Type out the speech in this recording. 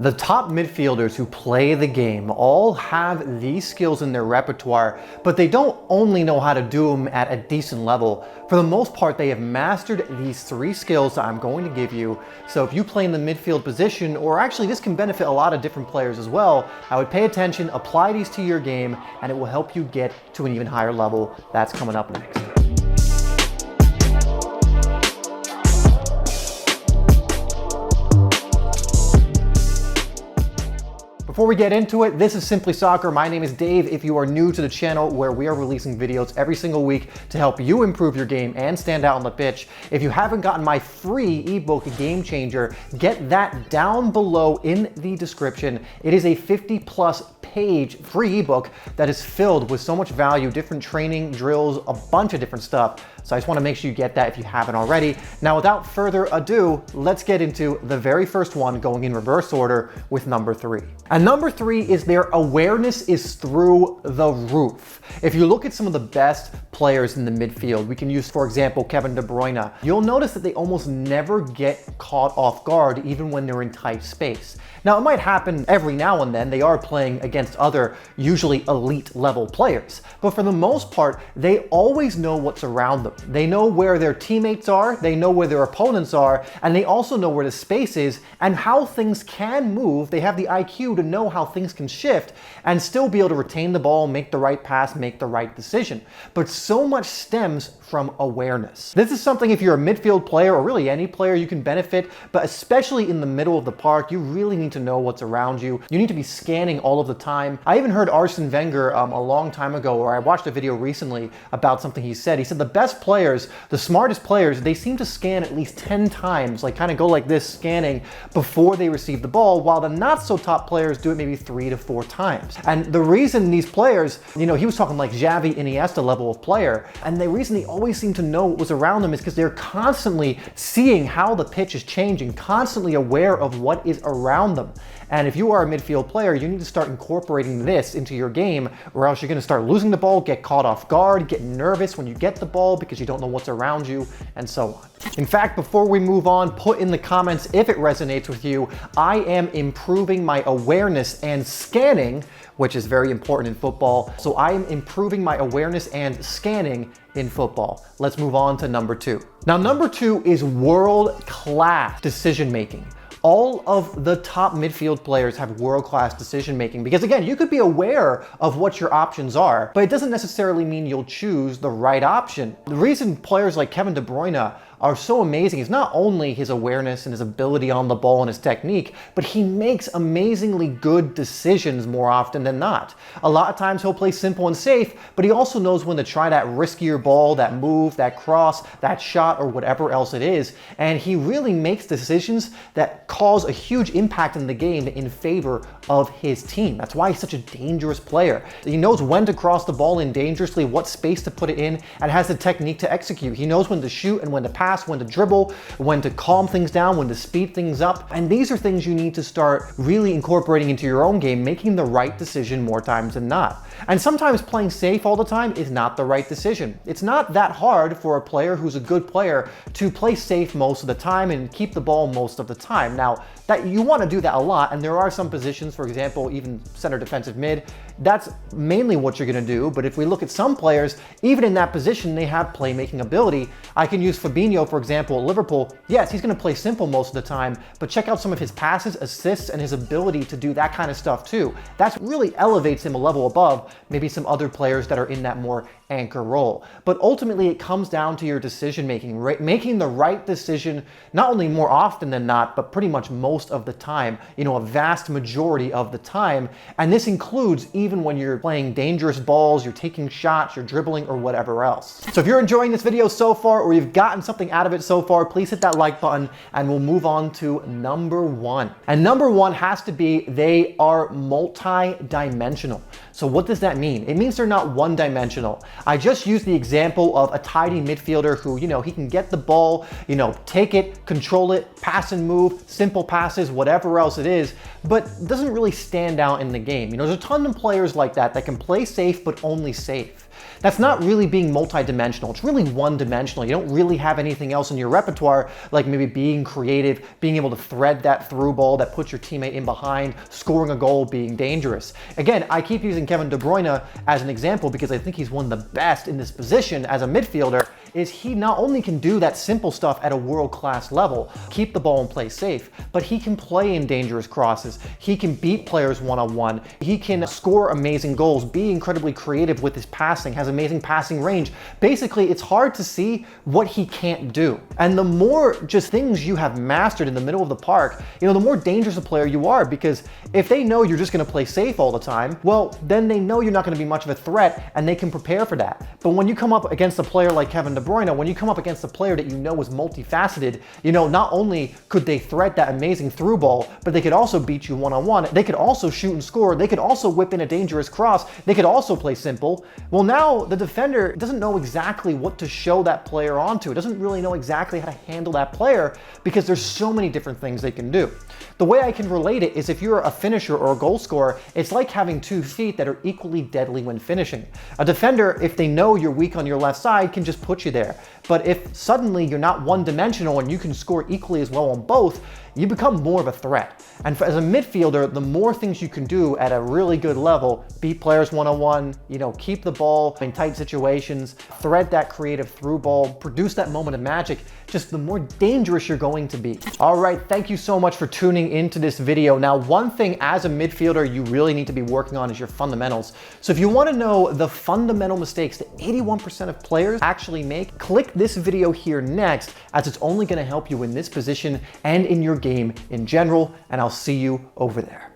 The top midfielders who play the game all have these skills in their repertoire, but they don't only know how to do them at a decent level. For the most part, they have mastered these 3 skills that I'm going to give you. So if you play in the midfield position, or actually this can benefit a lot of different players as well, I would pay attention, apply these to your game, and it will help you get to an even higher level. That's coming up next. Before we get into it, this is Simplysoccer. My name is Dave. If you are new to the channel, where we are releasing videos every single week to help you improve your game and stand out on the pitch. If you haven't gotten my free ebook, Game Changer, get that down below in the description. It is a 50+ page free ebook that is filled with so much value, different training, drills, a bunch of different stuff. So I just want to make sure you get that if you haven't already. Now, without further ado, let's get into the very first one, going in reverse order with number 3. And number 3 is their awareness is through the roof. If you look at some of the best players in the midfield, we can use, for example, Kevin De Bruyne. You'll notice that they almost never get caught off guard, even when they're in tight space. Now, it might happen every now and then. They are playing against other, usually elite level players. But for the most part, they always know what's around them. They know where their teammates are, they know where their opponents are, and they also know where the space is and how things can move. They have the IQ to know how things can shift and still be able to retain the ball, make the right pass, make the right decision. But so much stems from awareness. This is something, if you're a midfield player or really any player, you can benefit, but especially in the middle of the park, you really need to know what's around you. You need to be scanning all of the time. I even heard Arsene Wenger a long time ago, or I watched a video recently about something he said. He said the best players, the smartest players, they seem to scan at least 10 times, like kind of go like this, scanning before they receive the ball, while the not so top players do it maybe 3 to 4 times. And the reason these players, you know, he was talking like Xavi, Iniesta level of player, and the reason they always seem to know what was around them is because they're constantly seeing how the pitch is changing, constantly aware of what is around them. And if you are a midfield player, you need to start incorporating this into your game, or else you're going to start losing the ball, get caught off guard, get nervous when you get the ball because you don't know what's around you, and so on. In fact, before we move on, put in the comments if it resonates with you. I am improving my awareness and scanning, which is very important in football. So I am improving my awareness and scanning in football. Let's move on to number 2. Now, number 2 is world-class decision-making. All of the top midfield players have world-class decision-making because, again, you could be aware of what your options are, but it doesn't necessarily mean you'll choose the right option. The reason players like Kevin De Bruyne are so amazing is not only his awareness and his ability on the ball and his technique, but he makes amazingly good decisions more often than not. A lot of times he'll play simple and safe, but he also knows when to try that riskier ball, that move, that cross, that shot, or whatever else it is. And he really makes decisions that cause a huge impact in the game in favor of his team. That's why he's such a dangerous player. He knows when to cross the ball in dangerously, what space to put it in, and has the technique to execute. He knows when to shoot and when to pass, when to dribble, when to calm things down, when to speed things up. And these are things you need to start really incorporating into your own game, making the right decision more times than not. And sometimes playing safe all the time is not the right decision. It's not that hard for a player who's a good player to play safe most of the time and keep the ball most of the time. Now, that you want to do that a lot, and there are some positions, for example, even center defensive mid, that's mainly what you're going to do. But if we look at some players, even in that position, they have playmaking ability. I can use Fabinho, for example, at Liverpool. Yes, he's going to play simple most of the time, but check out some of his passes, assists, and his ability to do that kind of stuff too. That really elevates him a level above maybe some other players that are in that more anchor role. But ultimately, it comes down to your decision making, right? Making the right decision, not only more often than not, but pretty much most of the time, you know, a vast majority of the time. And this includes even when you're playing dangerous balls, you're taking shots, you're dribbling, or whatever else. So if you're enjoying this video so far, or you've gotten something out of it so far, please hit that like button, and we'll move on to number 1. And number 1 has to be, they are multi-dimensional. So what does that mean? It means they're not one-dimensional. I just used the example of a tidy midfielder who, he can get the ball, take it, control it, pass and move, simple passes, whatever else it is, but doesn't really stand out in the game. There's a ton of players like that can play safe, but only safe. That's not really being multidimensional. It's really one-dimensional. You don't really have anything else in your repertoire, like maybe being creative, being able to thread that through ball that puts your teammate in behind, scoring a goal, being dangerous. Again, I keep using Kevin De Bruyne as an example because I think he's one of the best in this position as a midfielder. Is he not only can do that simple stuff at a world-class level, keep the ball and play safe, but he can play in dangerous crosses. He can beat players one-on-one. He can score amazing goals, be incredibly creative with his passing, has amazing passing range. Basically, it's hard to see what he can't do. And the more just things you have mastered in the middle of the park, the more dangerous a player you are, because if they know you're just gonna play safe all the time, well, then they know you're not gonna be much of a threat and they can prepare for that. But when you come up against a player like Kevin De Bruyne, when you come up against a player that is multifaceted, not only could they thread that amazing through ball, but they could also beat you one-on-one. They could also shoot and score. They could also whip in a dangerous cross. They could also play simple. Well, now the defender doesn't know exactly what to show that player onto. It doesn't really know exactly how to handle that player because there's so many different things they can do. The way I can relate it is if you're a finisher or a goal scorer, it's like having 2 feet that are equally deadly when finishing. A defender, if they know you're weak on your left side, can just put you there. But if suddenly you're not one-dimensional and you can score equally as well on both, you become more of a threat. And as a midfielder, the more things you can do at a really good level, beat players one-on-one, keep the ball in tight situations, thread that creative through ball, produce that moment of magic, just the more dangerous you're going to be. All right, thank you so much for tuning into this video. Now, one thing as a midfielder you really need to be working on is your fundamentals. So if you want to know the fundamental mistakes that 81% of players actually make, click this video here next, as it's only going to help you in this position and in your game in general, and I'll see you over there.